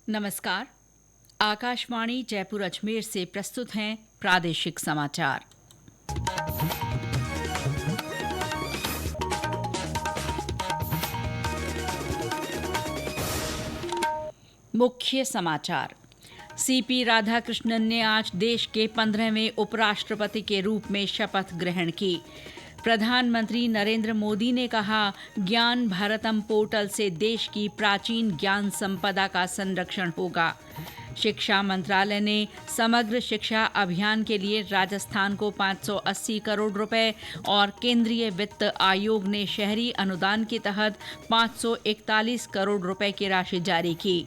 नमस्कार। आकाशवाणी जयपुर अजमेर से प्रस्तुत हैं प्रादेशिक समाचार। मुख्य समाचार। सीपी राधाकृष्णन ने आज देश के 15वें उपराष्ट्रपति के रूप में शपथ ग्रहण की। प्रधानमंत्री नरेंद्र मोदी ने कहा, ज्ञान भारतम पोर्टल से देश की प्राचीन ज्ञान संपदा का संरक्षण होगा। शिक्षा मंत्रालय ने समग्र शिक्षा अभियान के लिए राजस्थान को 580 करोड़ रुपए और केंद्रीय वित्त आयोग ने शहरी अनुदान के तहत 541 करोड़ रुपए की राशि जारी की।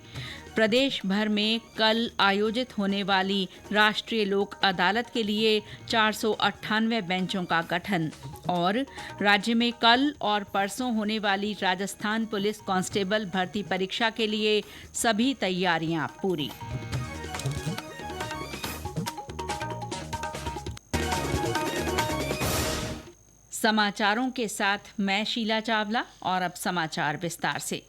प्रदेश भर में कल आयोजित होने वाली राष्ट्रीय लोक अदालत के लिए 498 बेंचों का गठन और राज्य में कल और परसों होने वाली राजस्थान पुलिस कांस्टेबल भर्ती परीक्षा के लिए सभी तैयारियां पूरी। समाचारों के साथ मैं शीला चावला और अब समाचार विस्तार से।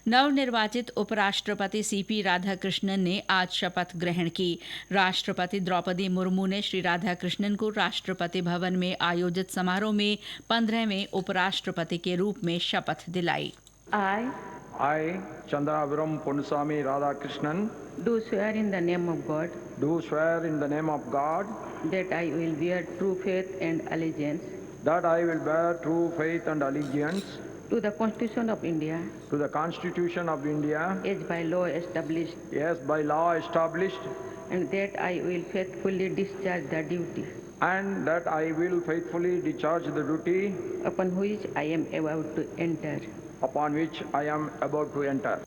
नवनिर्वाचित उपराष्ट्रपति सीपी राधाकृष्णन ने आज शपथ ग्रहण की। राष्ट्रपति द्रौपदी मुर्मू ने श्री राधाकृष्णन को राष्ट्रपति भवन में आयोजित समारोह में 15वें उपराष्ट्रपति के रूप में शपथ दिलाई। I, Chandraviram Ponnusamy Radhakrishnan, do swear in the name of God do swear in the name of God that I will bear true faith and allegiance that I will bear true faith and allegiance to the Constitution of India to the Constitution of India as by law established, as by law established, and that I will faithfully discharge the duty and that I will faithfully discharge the duty upon which I am about to enter. upon which I am about to enter.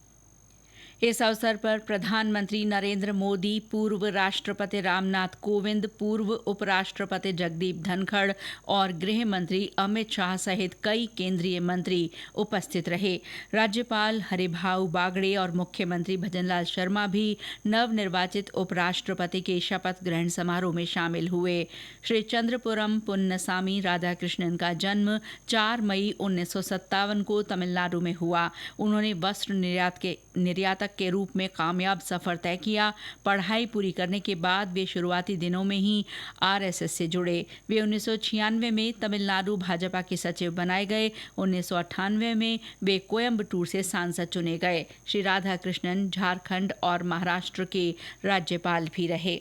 इस अवसर पर प्रधानमंत्री नरेंद्र मोदी, पूर्व राष्ट्रपति रामनाथ कोविंद, पूर्व उपराष्ट्रपति जगदीप धनखड़ और गृह मंत्री अमित शाह सहित कई केंद्रीय मंत्री उपस्थित रहे। राज्यपाल हरिभाऊ बागड़े और मुख्यमंत्री भजनलाल शर्मा भी नवनिर्वाचित उपराष्ट्रपति के शपथ ग्रहण समारोह में शामिल हुए। श्री चंद्रपुरम पुन्नसामी राधाकृष्णन का जन्म 4 मई 1957 को तमिलनाडु में हुआ। उन्होंने वस्त्र निर्यातक के रूप में कामयाब सफर तय किया। पढ़ाई पूरी करने के बाद वे शुरुआती दिनों में ही आरएसएस से जुड़े। वे 1996 में तमिलनाडु भाजपा के सचिव बनाए गए। 1998 में वे कोयम्बटूर से सांसद चुने गए। श्री राधाकृष्णन झारखंड और महाराष्ट्र के राज्यपाल भी रहे।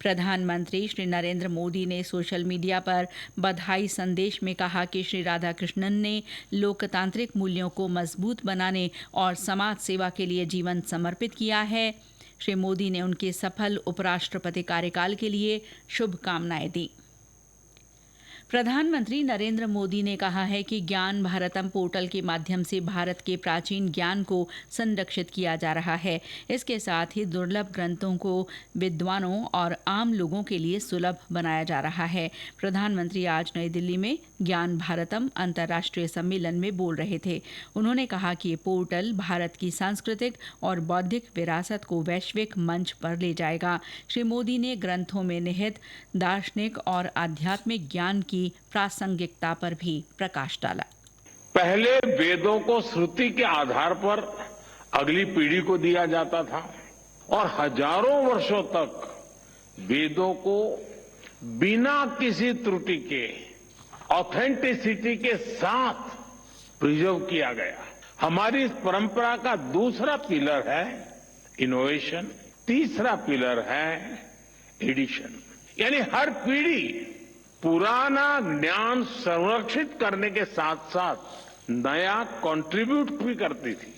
प्रधानमंत्री श्री नरेंद्र मोदी ने सोशल मीडिया पर बधाई संदेश में कहा कि श्री राधाकृष्णन ने लोकतांत्रिक मूल्यों को मजबूत बनाने और समाज सेवा के लिए जीवन समर्पित किया है। श्री मोदी ने उनके सफल उपराष्ट्रपति कार्यकाल के लिए शुभकामनाएं दी। प्रधानमंत्री नरेंद्र मोदी ने कहा है कि ज्ञान भारतम पोर्टल के माध्यम से भारत के प्राचीन ज्ञान को संरक्षित किया जा रहा है। इसके साथ ही दुर्लभ ग्रंथों को विद्वानों और आम लोगों के लिए सुलभ बनाया जा रहा है। प्रधानमंत्री आज नई दिल्ली में ज्ञान भारतम अंतर्राष्ट्रीय सम्मेलन में बोल रहे थे। उन्होंने कहा कि ये पोर्टल भारत की सांस्कृतिक और बौद्धिक विरासत को वैश्विक मंच पर ले जाएगा। श्री मोदी ने ग्रंथों में निहित दार्शनिक और आध्यात्मिक ज्ञान की प्रासंगिकता पर भी प्रकाश डाला। पहले वेदों को श्रुति के आधार पर अगली पीढ़ी को दिया जाता था और हजारों वर्षों तक वेदों को बिना किसी त्रुटि के ऑथेंटिसिटी के साथ प्रिजर्व किया गया। हमारी इस परंपरा का दूसरा पिलर है इनोवेशन, तीसरा पिलर है एडिशन, यानी हर पीढ़ी पुराना ज्ञान संरक्षित करने के साथ साथ नया कंट्रीब्यूट भी करती थी।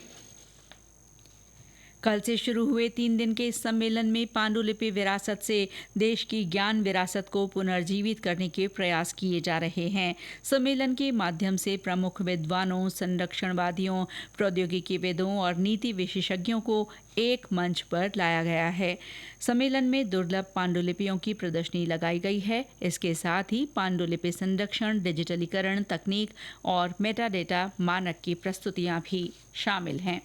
कल से शुरू हुए 3 दिन के इस सम्मेलन में पांडुलिपि विरासत से देश की ज्ञान विरासत को पुनर्जीवित करने के प्रयास किए जा रहे हैं। सम्मेलन के माध्यम से प्रमुख विद्वानों, संरक्षणवादियों, प्रौद्योगिकीविदों और नीति विशेषज्ञों को एक मंच पर लाया गया है। सम्मेलन में दुर्लभ पांडुलिपियों की प्रदर्शनी लगाई गई है। इसके साथ ही पांडुलिपि संरक्षण, डिजिटलीकरण तकनीक और मेटाडेटा मानक की प्रस्तुतियां भी शामिल हैं।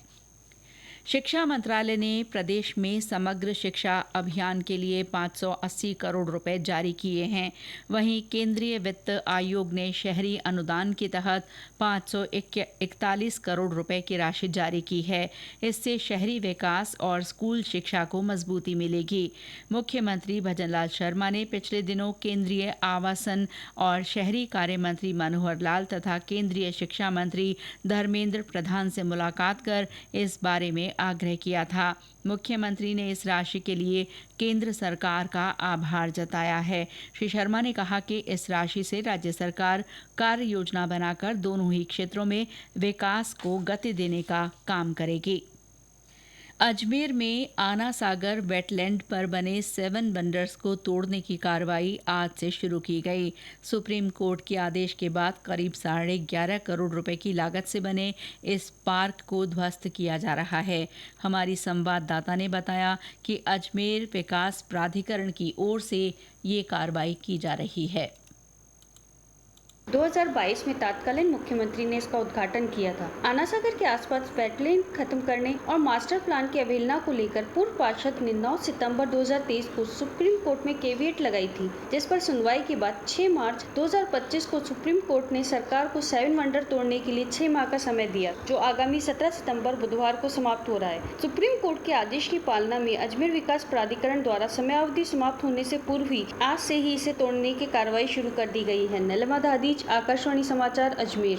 शिक्षा मंत्रालय ने प्रदेश में समग्र शिक्षा अभियान के लिए 580 करोड़ रुपए जारी किए हैं। वहीं केंद्रीय वित्त आयोग ने शहरी अनुदान के तहत 541 करोड़ रुपए की राशि जारी की है। इससे शहरी विकास और स्कूल शिक्षा को मजबूती मिलेगी। मुख्यमंत्री भजनलाल शर्मा ने पिछले दिनों केंद्रीय आवासन और शहरी कार्य मंत्री मनोहर लाल तथा केंद्रीय शिक्षा मंत्री धर्मेंद्र प्रधान से मुलाकात कर इस बारे में आग्रह किया था। मुख्यमंत्री ने इस राशि के लिए केंद्र सरकार का आभार जताया है। श्री शर्मा ने कहा कि इस राशि से राज्य सरकार कार्य योजना बनाकर दोनों ही क्षेत्रों में विकास को गति देने का काम करेगी। अजमेर में आना सागर वेटलैंड पर बने 7 वंडर्स को तोड़ने की कार्रवाई आज से शुरू की गई। सुप्रीम कोर्ट के आदेश के बाद करीब 11.5 करोड़ रुपए की लागत से बने इस पार्क को ध्वस्त किया जा रहा है। हमारी संवाददाता ने बताया कि अजमेर विकास प्राधिकरण की ओर से ये कार्रवाई की जा रही है। 2022 में तत्कालीन मुख्यमंत्री ने इसका उद्घाटन किया था। आना सागर के आसपास वेटलैंड खत्म करने और मास्टर प्लान की अवहेलना को लेकर पूर्व पार्षद ने 9 सितंबर 2023 को सुप्रीम कोर्ट में केविएट लगाई थी, जिस पर सुनवाई के बाद 6 मार्च 2025 को सुप्रीम कोर्ट ने सरकार को 7 वंडर तोड़ने के लिए 6 माह का समय दिया, जो आगामी 17 सितंबर बुधवार को समाप्त हो रहा है। सुप्रीम कोर्ट के आदेश की पालना में अजमेर विकास प्राधिकरण द्वारा समयावधि समाप्त होने से पूर्व ही आज से ही इसे तोड़ने की कार्रवाई शुरू कर दी गई है। नीलिमा दादी, आकाशवाणी समाचार, अजमेर।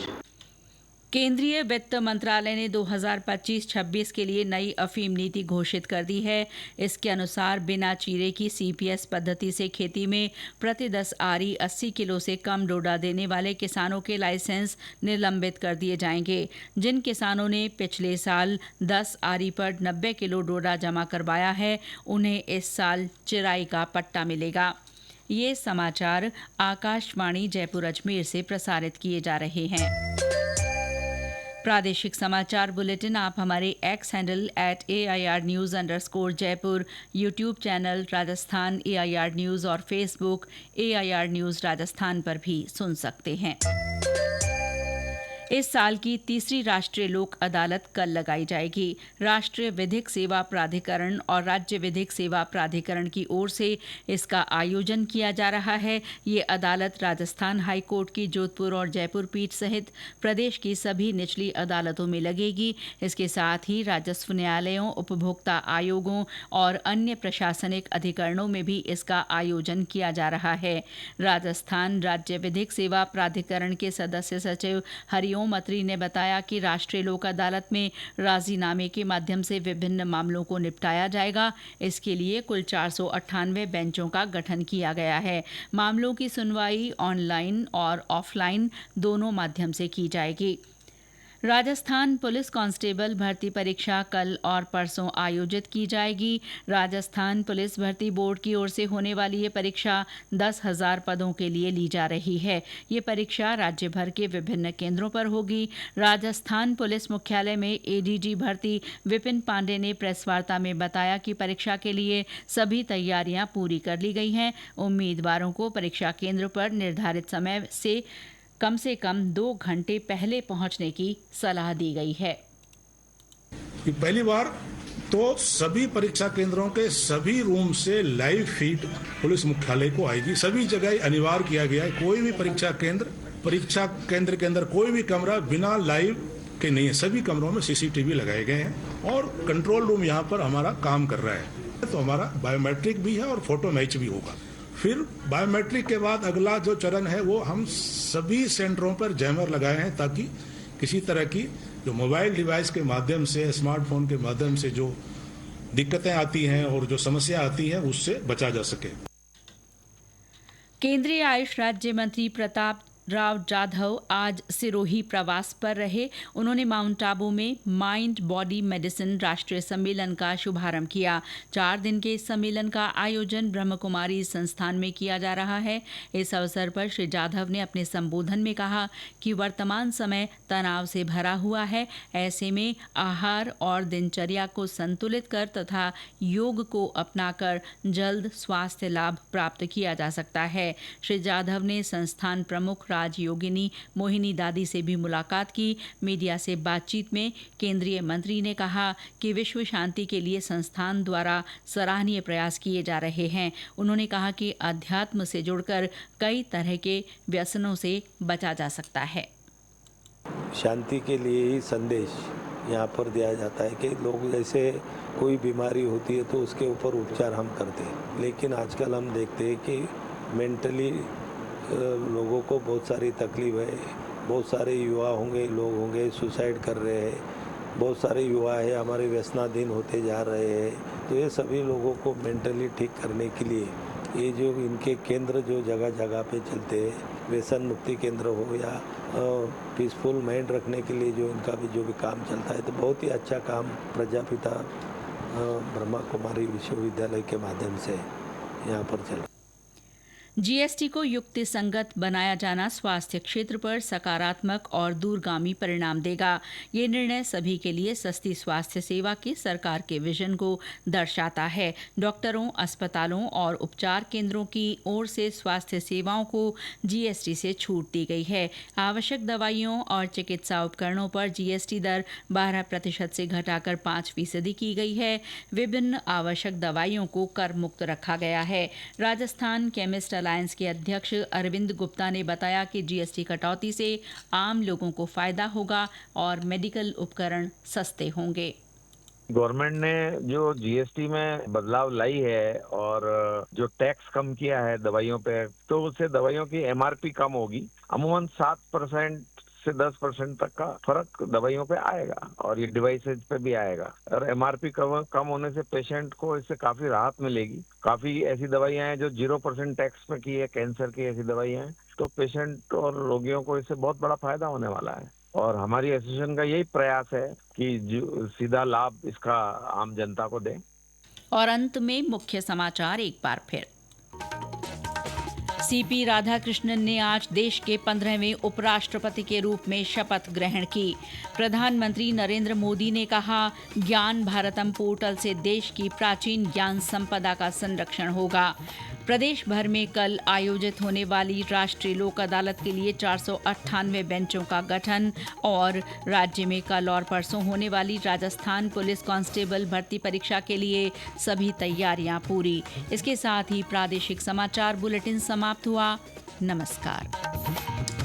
केंद्रीय वित्त मंत्रालय ने 2025-26 के लिए नई अफीम नीति घोषित कर दी है। इसके अनुसार बिना चीरे की सीपीएस पद्धति से खेती में प्रति 10 आरी 80 किलो से कम डोडा देने वाले किसानों के लाइसेंस निलंबित कर दिए जाएंगे। जिन किसानों ने पिछले साल 10 आरी पर 90 किलो डोडा जमा करवाया है, उन्हें इस साल चिराई का पट्टा मिलेगा। ये समाचार आकाशवाणी जयपुर अजमेर से प्रसारित किए जा रहे हैं। प्रादेशिक समाचार बुलेटिन आप हमारे x handle @AIR_News_Jaipur, YouTube channel Rajasthan AIR news और फेसबुक AIR न्यूज राजस्थान पर भी सुन सकते हैं। इस साल की तीसरी राष्ट्रीय लोक अदालत कल लगाई जाएगी। राष्ट्रीय विधिक सेवा प्राधिकरण और राज्य विधिक सेवा प्राधिकरण की ओर से इसका आयोजन किया जा रहा है। ये अदालत राजस्थान हाईकोर्ट की जोधपुर और जयपुर पीठ सहित प्रदेश की सभी निचली अदालतों में लगेगी। इसके साथ ही राजस्व न्यायालयों, उपभोक्ता आयोगों और अन्य प्रशासनिक अधिकरणों में भी इसका आयोजन किया जा रहा है। राजस्थान राज्य विधिक सेवा प्राधिकरण के सदस्य सचिव हरिओम अत्री ने बताया कि राष्ट्रीय लोक अदालत में राजीनामे के माध्यम से विभिन्न मामलों को निपटाया जाएगा। इसके लिए कुल 498 बेंचों का गठन किया गया है। मामलों की सुनवाई ऑनलाइन और ऑफलाइन दोनों माध्यम से की जाएगी। राजस्थान पुलिस कांस्टेबल भर्ती परीक्षा कल और परसों आयोजित की जाएगी। राजस्थान पुलिस भर्ती बोर्ड की ओर से होने वाली ये परीक्षा 10,000 पदों के लिए ली जा रही है। ये परीक्षा राज्य भर के विभिन्न केंद्रों पर होगी। राजस्थान पुलिस मुख्यालय में एडीजी भर्ती विपिन पांडे ने प्रेस वार्ता में बताया कि परीक्षा के लिए सभी तैयारियां पूरी कर ली गई हैं। उम्मीदवारों को परीक्षा केंद्र पर निर्धारित समय से कम 2 घंटे पहले पहुंचने की सलाह दी गई है। पहली बार तो सभी परीक्षा केंद्रों के सभी रूम से लाइव फीड पुलिस मुख्यालय को आएगी। सभी जगह अनिवार्य किया गया है। कोई भी परीक्षा केंद्र के अंदर कोई भी कमरा बिना लाइव के नहीं है। सभी कमरों में सीसीटीवी लगाए गए हैं और कंट्रोल रूम यहाँ पर हमारा काम कर रहा है। तो हमारा बायोमेट्रिक भी है और फोटो मैच भी होगा। फिर बायोमेट्रिक के बाद अगला जो चरण है वो हम सभी सेंटरों पर जैमर लगाए हैं, ताकि किसी तरह की जो मोबाइल डिवाइस के माध्यम से, स्मार्टफोन के माध्यम से जो दिक्कतें आती हैं और जो समस्या आती है उससे बचा जा सके। केंद्रीय आयुष राज्य मंत्री प्रताप राव जाधव आज सिरोही प्रवास पर रहे। उन्होंने माउंट आबू में माइंड बॉडी मेडिसिन राष्ट्रीय सम्मेलन का शुभारंभ किया। 4 दिन के इस सम्मेलन का आयोजन ब्रह्म कुमारी संस्थान में किया जा रहा है। इस अवसर पर श्री जाधव ने अपने संबोधन में कहा कि वर्तमान समय तनाव से भरा हुआ है। ऐसे में आहार और दिनचर्या को संतुलित कर तथा योग को अपनाकर जल्द स्वास्थ्य लाभ प्राप्त किया जा सकता है। श्री जाधव ने संस्थान प्रमुख राजयोगिनी मोहिनी दादी से भी मुलाकात की। मीडिया से बातचीत में केंद्रीय मंत्री ने कहा कि विश्व शांति के लिए संस्थान द्वारा सराहनीय प्रयास किए जा रहे हैं। उन्होंने कहा कि अध्यात्म से जुड़कर कई तरह के व्यसनों से बचा जा सकता है। शांति के लिए ही संदेश यहाँ पर दिया जाता है कि लोग जैसे कोई बीमारी होती है तो उसके ऊपर उपचार हम करते हैं, लेकिन आजकल हम देखते हैं कि मेंटली लोगों को बहुत सारी तकलीफ है। बहुत सारे युवा लोग होंगे सुसाइड कर रहे हैं, बहुत सारे युवा है हमारे व्यसनाधीन होते जा रहे हैं। तो ये सभी लोगों को मेंटली ठीक करने के लिए ये जो इनके केंद्र जो जगह जगह पे चलते हैं, व्यसन मुक्ति केंद्र हो या पीसफुल माइंड रखने के लिए जो इनका भी जो भी काम चलता है, तो बहुत ही अच्छा काम प्रजापिता ब्रह्मा कुमारी विश्वविद्यालय के माध्यम से यहाँ पर चल। जीएसटी को युक्ति संगत बनाया जाना स्वास्थ्य क्षेत्र पर सकारात्मक और दूरगामी परिणाम देगा। ये निर्णय सभी के लिए सस्ती स्वास्थ्य सेवा के सरकार के विजन को दर्शाता है। डॉक्टरों, अस्पतालों और उपचार केंद्रों की ओर से स्वास्थ्य सेवाओं को जीएसटी से छूट दी गई है। आवश्यक दवाइयों और चिकित्सा उपकरणों पर जीएसटी दर 12% से घटाकर 5% की गई है। विभिन्न आवश्यक दवाइयों को कर मुक्त रखा गया है। राजस्थान केमिस्ट अलायंस के अध्यक्ष अरविंद गुप्ता ने बताया कि जीएसटी कटौती से आम लोगों को फायदा होगा और मेडिकल उपकरण सस्ते होंगे। गवर्नमेंट ने जो जीएसटी में बदलाव लाई है और जो टैक्स कम किया है दवाइयों पे, तो उससे दवाइयों की एमआरपी कम होगी। अमूमन 7% से 10% तक का फर्क दवाइयों पे आएगा और ये डिवाइसेज पे भी आएगा। और एमआरपी कम होने से पेशेंट को इससे काफी राहत मिलेगी। काफी ऐसी दवाइयां हैं जो 0% टैक्स में की है, कैंसर की ऐसी दवाइयां हैं, तो पेशेंट और रोगियों को इससे बहुत बड़ा फायदा होने वाला है। और हमारी एसोसिएशन का यही प्रयास है कि जो सीधा लाभ इसका आम जनता को दें। और अंत में मुख्य समाचार एक बार फिर। सीपी राधाकृष्णन ने आज देश के 15वें उपराष्ट्रपति के रूप में शपथ ग्रहण की। प्रधानमंत्री नरेंद्र मोदी ने कहा, ज्ञान भारतम पोर्टल से देश की प्राचीन ज्ञान संपदा का संरक्षण होगा। प्रदेश भर में कल आयोजित होने वाली राष्ट्रीय लोक अदालत के लिए 498 बेंचों का गठन और राज्य में कल और परसों होने वाली राजस्थान पुलिस कांस्टेबल भर्ती परीक्षा के लिए सभी तैयारियां पूरी। इसके साथ ही प्रादेशिक समाचार बुलेटिन समाप्त हुआ। नमस्कार।